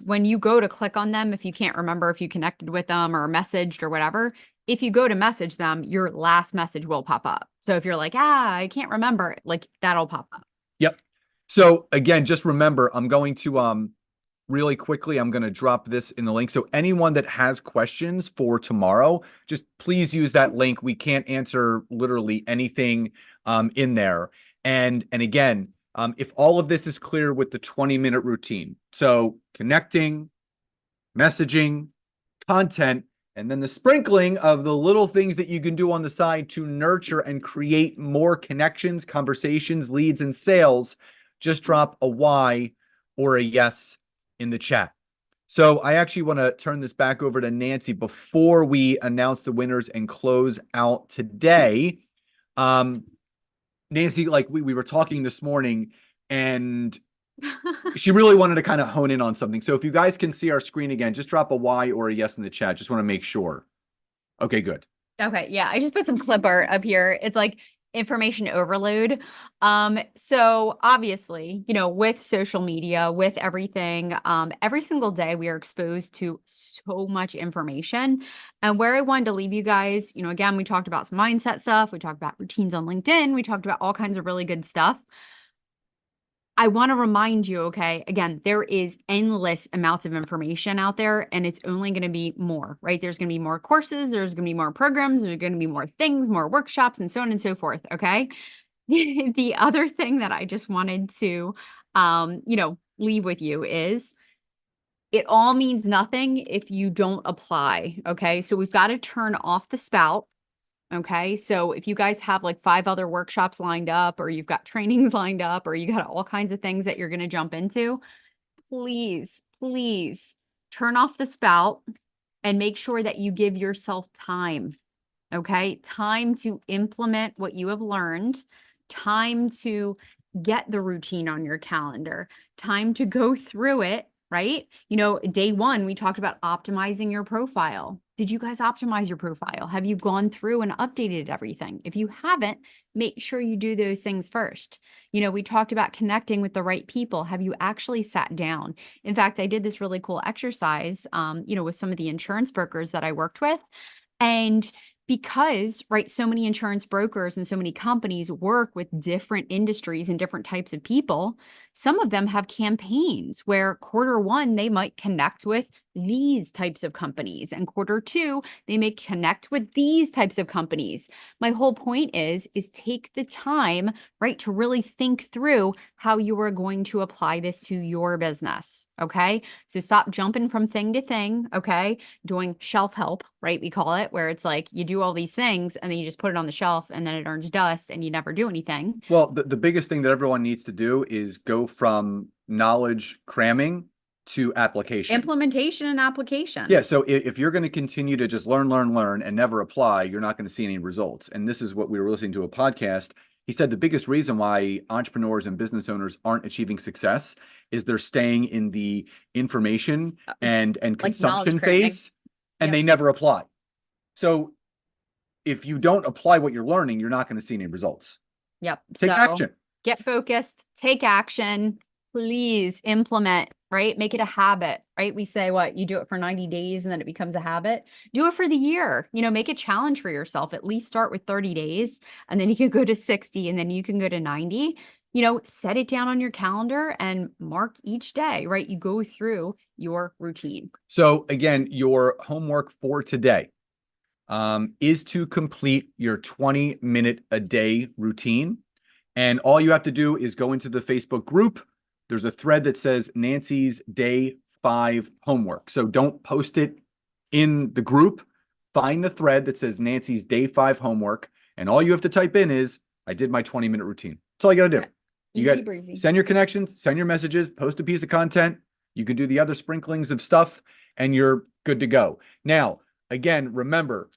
Speaker 1: when you go to click on them, if you can't remember if you connected with them or messaged or whatever, if you go to message them, your last message will pop up. So if you're like, I can't remember, like that'll pop up.
Speaker 2: Yep. So again, just remember, I'm going to really quickly, I'm going to drop this in the link. So anyone that has questions for tomorrow, just please use that link. We can't answer literally anything in there. And again, If all of this is clear with the 20-minute routine, so connecting, messaging, content, and then the sprinkling of the little things that you can do on the side to nurture and create more connections, conversations, leads, and sales, just drop a Y or a yes in the chat. So I actually want to turn this back over to Nancy before we announce the winners and close out today. Nancy, like we were talking this morning, and she really wanted to kind of hone in on something. So if you guys can see our screen again, just drop a Y or a yes in the chat. Just want to make sure. Okay, good.
Speaker 1: Okay, yeah, I just put some clip art up here. It's like information overload. So obviously, with social media, with everything, every single day we are exposed to so much information. And where I wanted to leave you guys, again, we talked about some mindset stuff, we talked about routines on LinkedIn, we talked about all kinds of really good stuff. I want to remind you, okay, again, there is endless amounts of information out there, and it's only going to be more, right? There's going to be more courses, there's going to be more programs, there's going to be more things, more workshops, and so on and so forth, okay? The other thing that I just wanted to, leave with you is it all means nothing if you don't apply, okay? So we've got to turn off the spout. Okay. So if you guys have like 5 other workshops lined up, or you've got trainings lined up, or you got all kinds of things that you're going to jump into, please, please turn off the spout and make sure that you give yourself time. Okay. Time to implement what you have learned, time to get the routine on your calendar, time to go through it, right? Day one, we talked about optimizing your profile. Did you guys optimize your profile? Have you gone through and updated everything? If you haven't, make sure you do those things first. We talked about connecting with the right people. Have you actually sat down? In fact, I did this really cool exercise, with some of the insurance brokers that I worked with. And because, right, so many insurance brokers and so many companies work with different industries and different types of people, some of them have campaigns where quarter 1, they might connect with these types of companies, and quarter 2, they may connect with these types of companies. My whole point is take the time, right, to really think through how you are going to apply this to your business. Okay. So stop jumping from thing to thing. Okay. Doing shelf help, right? We call it, where it's like you do all these things and then you just put it on the shelf and then it earns dust and you never do anything.
Speaker 2: Well, the biggest thing that everyone needs to do is go from knowledge cramming to application.
Speaker 1: Implementation and application.
Speaker 2: Yeah. So if you're going to continue to just learn, learn, learn and never apply, you're not going to see any results. And this is what we were listening to a podcast. He said the biggest reason why entrepreneurs and business owners aren't achieving success is they're staying in the information and
Speaker 1: Like
Speaker 2: consumption
Speaker 1: knowledge cramming.
Speaker 2: phase, and
Speaker 1: Yep.
Speaker 2: they never apply. So if you don't apply what you're learning, you're not going to see any results.
Speaker 1: Yep.
Speaker 2: Take
Speaker 1: So
Speaker 2: action.
Speaker 1: get focused, take action, please implement, right? Make it a habit, right? We say what you do it for 90 days and then it becomes a habit. Do it for the year, make a challenge for yourself. At least start with 30 days and then you can go to 60 and then you can go to 90. Set it down on your calendar and mark each day, right? You go through your routine.
Speaker 2: So again, your homework for today is to complete your 20-minute a day routine. And all you have to do is go into the Facebook group. There's a thread that says Nancy's Day 5 homework. So don't post it in the group. Find the thread that says Nancy's Day 5 homework. And all you have to type in is, I did my 20-minute routine. That's all you got to do. You
Speaker 1: Easy
Speaker 2: got
Speaker 1: breezy.
Speaker 2: send your connections, send your messages, post a piece of content. You can do the other sprinklings of stuff and you're good to go. Now, again, remember,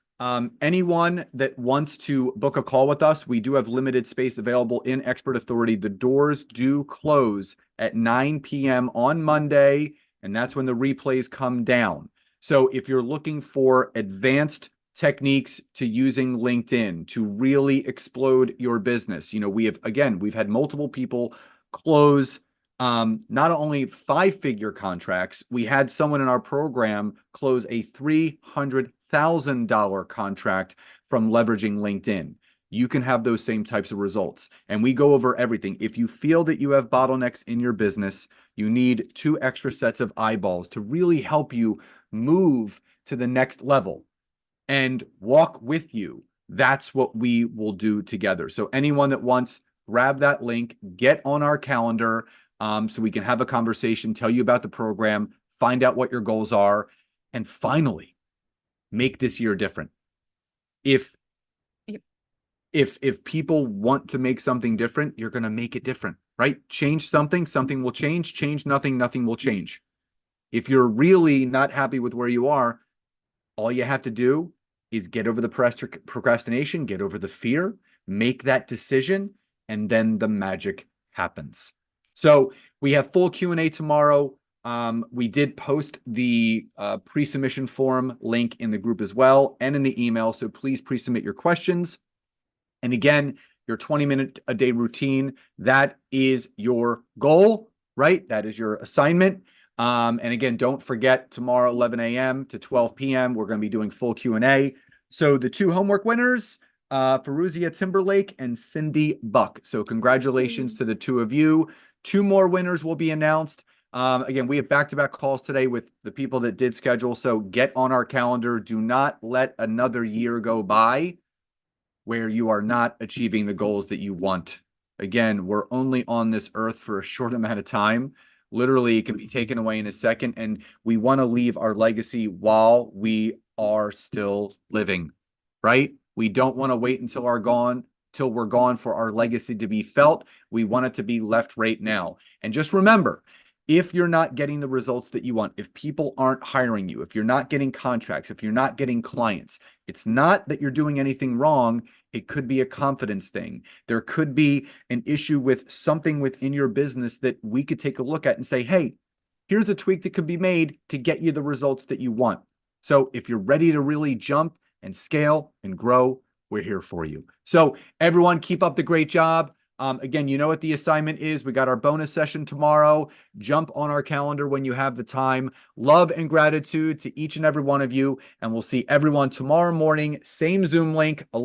Speaker 2: anyone that wants to book a call with us, we do have limited space available in Expert Authority. The doors do close at 9 p.m. on Monday, and that's when the replays come down. So if you're looking for advanced techniques to using LinkedIn to really explode your business, we've had multiple people close not only 5-figure contracts, we had someone in our program close a $300,000 contract from leveraging LinkedIn. You can have those same types of results. And we go over everything. If you feel that you have bottlenecks in your business, you need 2 extra sets of eyeballs to really help you move to the next level and walk with you. That's what we will do together. So anyone that wants grab that link, get on our calendar, so we can have a conversation, tell you about the program, find out what your goals are, and finally make this year different. If
Speaker 1: Yep.
Speaker 2: if people want to make something different, you're going to make it different, right? Change something, something will change. Change nothing, nothing will change. If you're really not happy with where you are, all you have to do is get over the procrastination, get over the fear, make that decision, and then the magic happens. So we have full Q&A tomorrow. We did post the pre-submission form link in the group as well and in the email. So please pre-submit your questions. And again, your 20-minute a day routine, that is your goal, right? That is your assignment. And again, don't forget tomorrow, 11 a.m. to 12 p.m., we're going to be doing full Q&A. So the two homework winners, Feruzia Timberlake and Cindy Buck. So congratulations to the two of you. Two more winners will be announced. Again, we have back-to-back calls today with the people that did schedule. So get on our calendar. Do not let another year go by where you are not achieving the goals that you want. Again, we're only on this earth for a short amount of time. Literally, it can be taken away in a second, and we want to leave our legacy while we are still living, right? We don't want to wait until we're gone for our legacy to be felt. We want it to be left right now. And just remember, if you're not getting the results that you want, if people aren't hiring you, if you're not getting contracts, if you're not getting clients, it's not that you're doing anything wrong. It could be a confidence thing. There could be an issue with something within your business that we could take a look at and say, hey, here's a tweak that could be made to get you the results that you want. So if you're ready to really jump and scale and grow, we're here for you. So everyone, keep up the great job. Again, you know what the assignment is. We got our bonus session tomorrow. Jump on our calendar when you have the time. Love and gratitude to each and every one of you. And we'll see everyone tomorrow morning. Same Zoom link, 11